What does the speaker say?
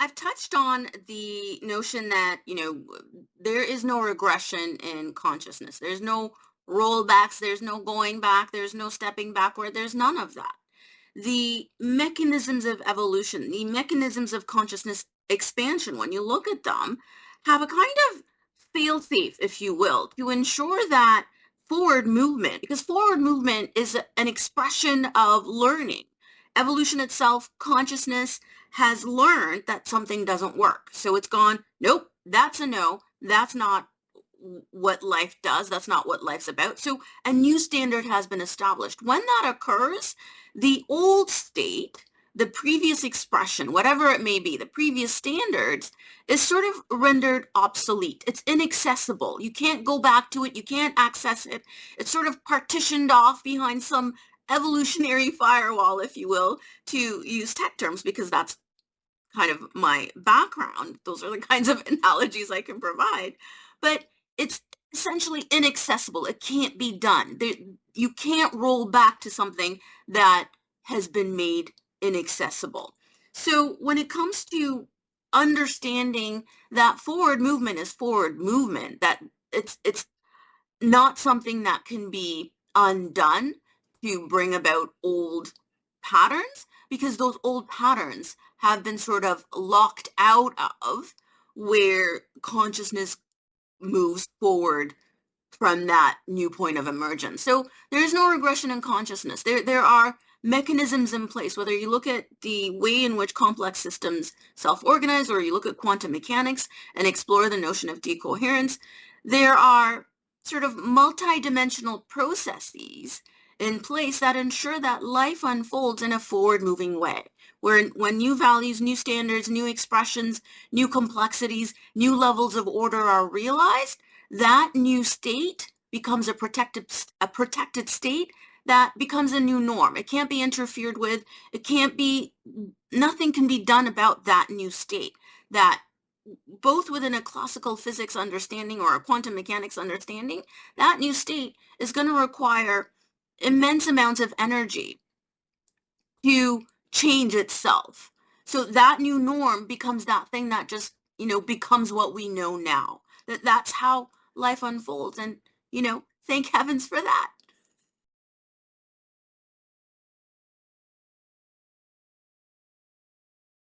I've touched on the notion that, there is no regression in consciousness. There's no rollbacks, there's no going back, there's no stepping backward, there's none of that. The mechanisms of evolution, the mechanisms of consciousness expansion, when you look at them, have a kind of fail-safe, if you will, to ensure that forward movement, because forward movement is an expression of learning. Evolution itself, consciousness, has learned that something doesn't work. So it's gone, nope, that's a no. That's not what life does. That's not what life's about. So a new standard has been established. When that occurs, the old state, the previous expression, whatever it may be, the previous standards, is sort of rendered obsolete. It's inaccessible. You can't go back to it. You can't access it. It's sort of partitioned off behind some evolutionary firewall, if you will, to use tech terms, because that's kind of my background. Those are the kinds of analogies I can provide. But it's essentially inaccessible. It can't be done. You can't roll back to something that has been made inaccessible. So when it comes to understanding that forward movement is forward movement, that it's not something that can be undone to bring about old patterns, because those old patterns have been sort of locked out of where consciousness moves forward from that new point of emergence. So there is no regression in consciousness. There are mechanisms in place, whether you look at the way in which complex systems self-organize, or you look at quantum mechanics and explore the notion of decoherence. There are sort of multi-dimensional processes in place that ensure that life unfolds in a forward-moving way, where when new values, new standards, new expressions, new complexities, new levels of order are realized, that new state becomes a protected state that becomes a new norm. It can't be interfered with. Nothing can be done about that new state. That both within a classical physics understanding or a quantum mechanics understanding, that new state is going to require immense amounts of energy to change itself. So that new norm becomes that thing that just, becomes what we know now. That's how life unfolds. And, thank heavens for that.